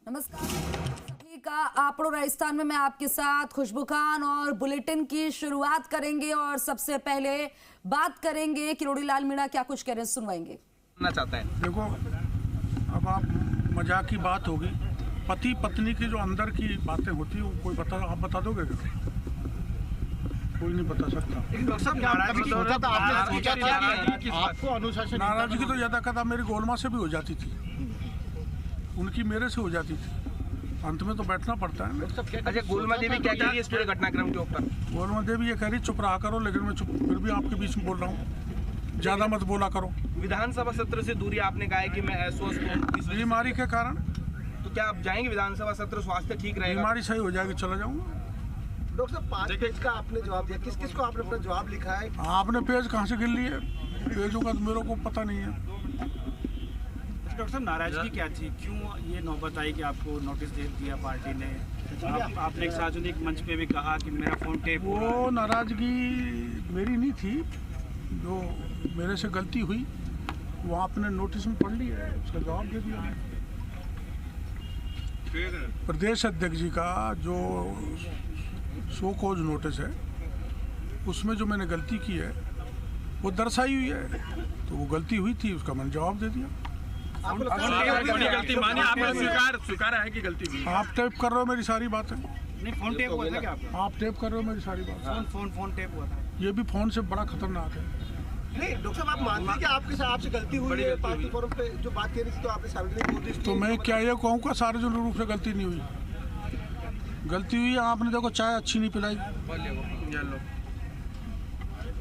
नमस्कार सभी का आपड़ो राजस्थान में मैं आपके साथ खुशबू खान और बुलेटिन की शुरुआत करेंगे और सबसे पहले बात करेंगे किरोड़ी लाल मीणा क्या कुछ कह रहे हैं सुनवाएंगे। चाहता है देखो, अब आप मजाक की बात होगी, पति पत्नी की जो अंदर की बातें होती है वो कोई आप बता दोगे क्या? कोई नहीं बता सकता। आपको अनुशासन नाराजगी तो ज्यादा कदा मेरी गोलमा से भी हो जाती थी, उनकी मेरे से हो जाती थी, अंत में तो बैठना पड़ता है। अच्छा, गोलमा देवी क्या कह रही है इस पूरे घटनाक्रम के ऊपर? गोलमा देवी ये कह रही चुप रहा करो, लेकिन मैं चुप फिर भी आपके बीच में बोल रहा हूँ, ज्यादा मत बोला करो। विधानसभा सत्र से दूरी आपने कहा है कि मैं अस्वस्थ हूँ बीमारी के कारण। तो क्या आप जाएंगे विधानसभा सत्र? स्वास्थ्य ठीक रहेगा? बीमारी सही हो जाएगी, चला जाऊंगा। डॉक्टर साहब 5 पेज का आपने जवाब दिया, किस किस को आपने अपना जवाब लिखा है? आपने पेज कहाँ से गिन लिए? पेजों का तो मेरे को पता नहीं है। डॉक्टर साहब नाराजगी क्या थी, क्यों ये नौबत आई कि आपको नोटिस दे दिया पार्टी ने? आपने एक सार्वजनिक मंच पे भी कहा कि मेरा फोन टेप हो रहा है। वो नाराजगी मेरी नहीं थी, जो मेरे से गलती हुई वो आपने नोटिस में पढ़ लिया है, उसका जवाब दे दिया। प्रदेश अध्यक्ष जी का जो शो कॉज नोटिस है उसमें जो मैंने गलती की है वो दर्शाई हुई है, तो वो गलती हुई थी, उसका मैंने जवाब दे दिया। गलती मानी आपने, स्वीकार है कि गलती हुई? आप टेप कर रहे हो मेरी सारी बातें। नहीं, फोन टेप हुआ था क्या आपका? आप टेप कर रहे हो मेरी सारी बात। फोन टेप हुआ था। ये भी फोन से बड़ा खतरनाक है। नहीं डॉक्टर साहब, आप मानते हैं कि आपसे गलती हुई है? पार्टी फोरम पे जो बात कह रही थी तो आपने सार्वजनिक नोटिस दी, तो मैं क्या ये कहूँगा सार्वजनिक रूप से गलती नहीं हुई? गलती हुई है, आपने देखो चाय अच्छी नहीं पिलाई,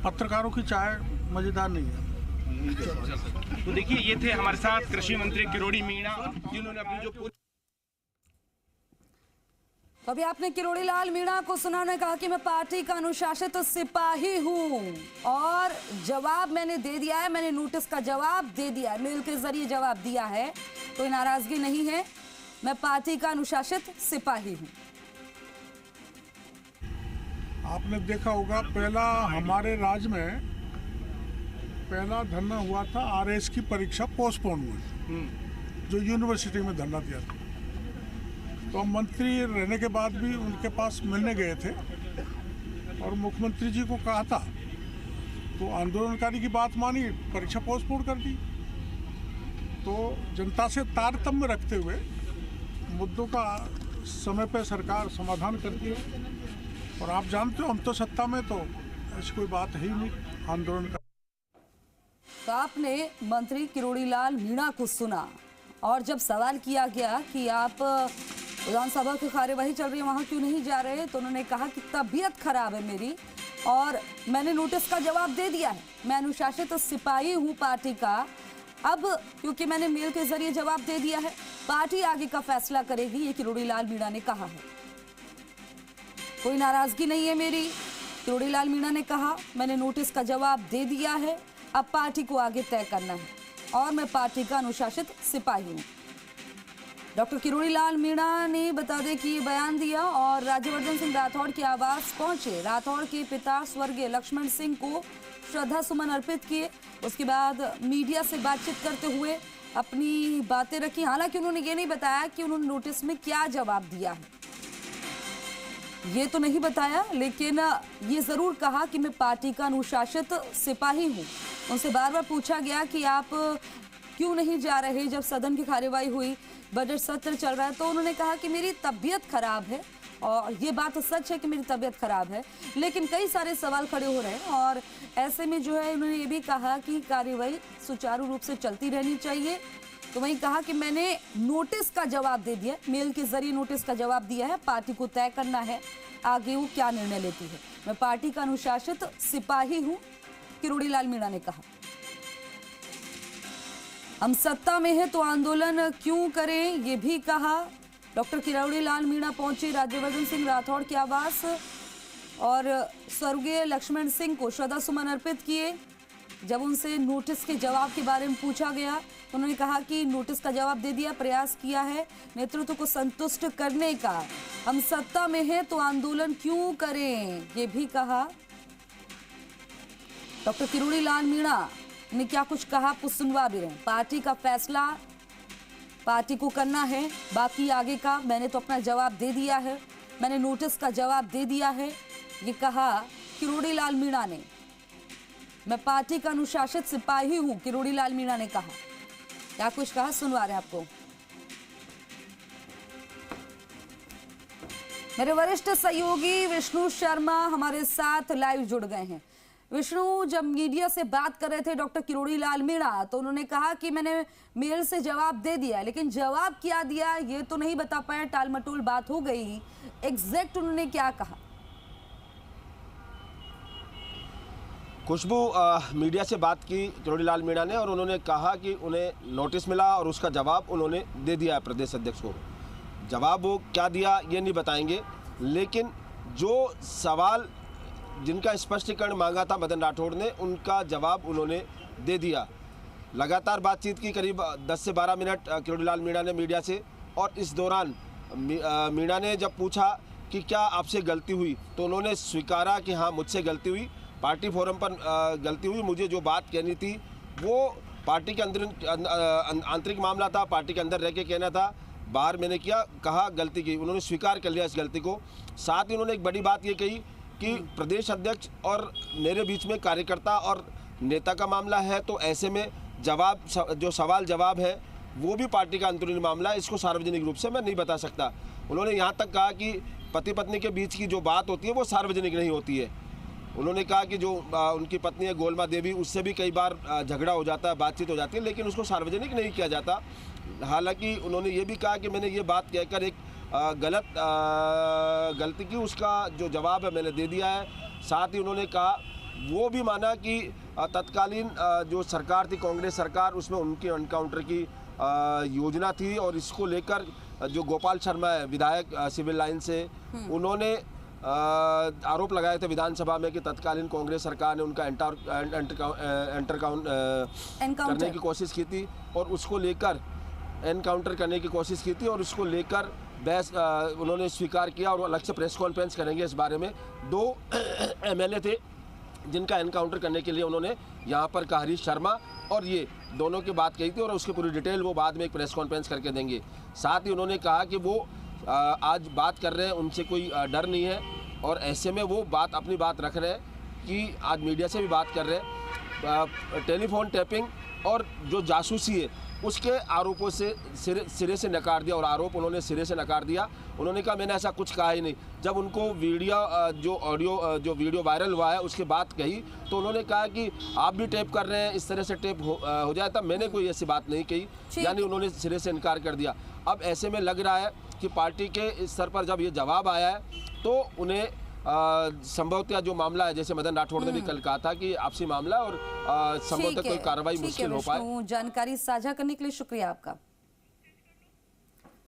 पत्रकारों की चाय मजेदार नहीं है। तो देखिए, ये थे हमारे साथ कृषि मंत्री किरोड़ी मीणा, जिन्होंने अपनी जो तो अभी आपने किरोड़ी लाल मीणा को सुना, ने कहा कि मैं पार्टी का अनुशासित सिपाही हूं और जवाब मैंने दे दिया है, मैंने नोटिस का जवाब दे दिया है, मेल के जरिए जवाब दिया है, कोई नाराजगी नहीं है, मैं पार्टी का अनुशासित सिपाही हूं। आपने देखा होगा पहला हमारे राज्य में पहला धरना हुआ था, आरएस की परीक्षा पोस्टपोन हुई, जो यूनिवर्सिटी में धरना दिया था। तो हम मंत्री रहने के बाद भी उनके पास मिलने गए थे और मुख्यमंत्री जी को कहा था, तो आंदोलनकारी की बात मानी, परीक्षा पोस्टपोन कर दी। तो जनता से तारतम्य रखते हुए मुद्दों का समय पर सरकार समाधान करती है, और आप जानते हो हम तो सत्ता में, तो ऐसी कोई बात है ही नहीं आंदोलन का। तो आपने मंत्री किरोड़ी लाल मीणा को सुना और जब सवाल किया गया कि आप विधानसभा की कार्यवाही चल रही है वहां क्यों नहीं जा रहे, तो उन्होंने कहा कि तबीयत खराब है मेरी और मैंने नोटिस का जवाब दे दिया है, मैं अनुशासित सिपाही हूं पार्टी का, अब क्योंकि मैंने मेल के जरिए जवाब दे दिया है, पार्टी आगे का फैसला करेगी, ये किरोड़ी लाल मीणा ने कहा है। कोई नाराजगी नहीं है मेरी, किरोड़ी लाल मीणा ने कहा, मैंने नोटिस का जवाब दे दिया है, अब पार्टी को आगे तय करना है और मैं पार्टी का अनुशासित सिपाही हूं। डॉक्टर किरोड़ी लाल मीणा ने बता दें कि ये बयान दिया और राज्यवर्धन सिंह राठौड़ के आवास पहुंचे, राठौड़ के पिता स्वर्गीय लक्ष्मण सिंह को श्रद्धा सुमन अर्पित किए, उसके बाद मीडिया से बातचीत करते हुए अपनी बातें रखी। हालांकि उन्होंने ये नहीं बताया कि उन्होंने नोटिस में क्या जवाब दिया है, ये तो नहीं बताया, लेकिन ये जरूर कहा कि मैं पार्टी का अनुशासित सिपाही हूं। उनसे बार बार पूछा गया कि आप क्यों नहीं जा रहे जब सदन की कार्यवाही हुई, बजट सत्र चल रहा है, तो उन्होंने कहा कि मेरी तबीयत खराब है, और ये बात तो सच है कि मेरी तबीयत खराब है, लेकिन कई सारे सवाल खड़े हो रहे हैं और ऐसे में जो है उन्होंने ये भी कहा कि कार्यवाही सुचारू रूप से चलती रहनी चाहिए। तो वहीं कहा कि मैंने नोटिस का जवाब दे दिया, मेल के जरिए नोटिस का जवाब दिया है, पार्टी को तय करना है आगे वो क्या निर्णय लेती है, मैं पार्टी का अनुशासित सिपाही हूं, किरोड़ी लाल मीणा ने कहा। हम सत्ता में हैं तो आंदोलन क्यों करें, ये भी कहा। डॉक्टर किरोड़ी लाल मीणा पहुंचे राज्यवर्धन सिंह राठौड़ के आवास और स्वर्गीय लक्ष्मण सिंह को श्रद्धा सुमन अर्पित किए। जब उनसे नोटिस के जवाब के बारे में पूछा गया तो उन्होंने कहा कि नोटिस का जवाब दे दिया, प्रयास किया है नेतृत्व को संतुष्ट करने का, हम सत्ता में हैं तो आंदोलन क्यों करें, ये भी कहा। डॉक्टर किरोड़ी लाल मीणा ने क्या कुछ कहा, आपको सुनवा भी रहे। पार्टी का फैसला पार्टी को करना है, बाकी आगे का मैंने तो अपना जवाब दे दिया है, मैंने नोटिस का जवाब दे दिया है, ये कहा किरोड़ी लाल मीणा ने। मैं पार्टी का अनुशासित सिपाही हूं, किरोड़ी लाल मीणा ने कहा। क्या कुछ कहा, सुनवा रहे हैं आपको। मेरे वरिष्ठ सहयोगी विष्णु शर्मा हमारे साथ लाइव जुड़ गए हैं। विष्णु, जब मीडिया से बात कर रहे थे डॉक्टर किरोड़ी लाल मीणा, तो उन्होंने कहा कि मैंने मेल से जवाब दे दिया, लेकिन जवाब क्या दिया ये तो नहीं बता पाए, टाल मटोल बात हो गई। एग्जैक्ट उन्होंने क्या कहा? खुशबू, मीडिया से बात की किरोड़ी लाल मीणा ने और उन्होंने कहा कि उन्हें नोटिस मिला और उसका जवाब उन्होंने दे दिया है प्रदेश अध्यक्ष को। जवाब वो क्या दिया ये नहीं बताएंगे, लेकिन जो सवाल जिनका स्पष्टीकरण मांगा था मदन राठौड़ ने, उनका जवाब उन्होंने दे दिया। लगातार बातचीत की करीब 10 से 12 मिनट किरोड़ी लाल मीणा ने मीडिया से, और इस दौरान मीणा ने जब पूछा कि क्या आपसे गलती हुई, तो उन्होंने स्वीकारा कि हाँ मुझसे गलती हुई, पार्टी फोरम पर गलती हुई, मुझे जो बात कहनी थी वो पार्टी के अंदर आंतरिक मामला था, पार्टी के अंदर रह के कहना था, बाहर मैंने कहा गलती की। उन्होंने स्वीकार कर लिया इस गलती को। साथ ही उन्होंने एक बड़ी बात ये कही कि प्रदेश अध्यक्ष और मेरे बीच में कार्यकर्ता और नेता का मामला है, तो ऐसे में जवाब जो सवाल जवाब है वो भी पार्टी का अंतरीण मामला है, इसको सार्वजनिक रूप से मैं नहीं बता सकता। उन्होंने यहाँ तक कहा कि पति पत्नी के बीच की जो बात होती है वो सार्वजनिक नहीं होती है। उन्होंने कहा कि जो उनकी पत्नी है गोलमा देवी, उससे भी कई बार झगड़ा हो जाता है, बातचीत हो जाती है, लेकिन उसको सार्वजनिक नहीं किया जाता। हालांकि उन्होंने ये भी कहा कि मैंने ये बात कहकर एक गलती की, उसका जो जवाब है मैंने दे दिया है। साथ ही उन्होंने कहा वो भी माना कि तत्कालीन जो सरकार थी कांग्रेस सरकार, उसमें उनके एनकाउंटर की योजना थी, और इसको लेकर जो गोपाल शर्मा है विधायक सिविल लाइन से, उन्होंने आरोप लगाए थे विधानसभा में कि तत्कालीन कांग्रेस सरकार ने उनका करने की कोशिश की थी, और उसको लेकर एनकाउंटर करने की कोशिश की थी, और उसको लेकर बहस उन्होंने स्वीकार किया, और अलग से प्रेस कॉन्फ्रेंस करेंगे इस बारे में। 2 MLA थे जिनका एनकाउंटर करने के लिए उन्होंने यहाँ पर कहा, हरीश शर्मा और ये दोनों की बात कही थी, और उसकी पूरी डिटेल वो बाद में एक प्रेस कॉन्फ्रेंस करके देंगे। साथ ही उन्होंने कहा कि वो आज बात कर रहे हैं, उनसे कोई डर नहीं है, और ऐसे में वो अपनी बात रख रहे हैं कि आज मीडिया से भी बात कर रहे हैं। टेलीफोन टैपिंग और जो जासूसी है उसके आरोपों से सिरे से नकार दिया, और आरोप उन्होंने सिरे से नकार दिया। उन्होंने कहा मैंने ऐसा कुछ कहा ही नहीं। जब उनको जो वीडियो वायरल हुआ है उसके बात कही, तो उन्होंने कहा कि आप भी टेप कर रहे हैं, इस तरह से टेप हो जाए, तब मैंने कोई ऐसी बात नहीं कही, यानी उन्होंने सिरे से इनकार कर दिया। अब ऐसे में लग रहा है कि पार्टी के स्तर पर जब ये जवाब आया है तो उन्हें संभवतः जो मामला है, जैसे मदन राठौड़ ने भी कल कहा था कि आपसी मामला और संभवतः कोई कार्रवाई मुश्किल हो पाए। जानकारी साझा करने के लिए शुक्रिया आपका।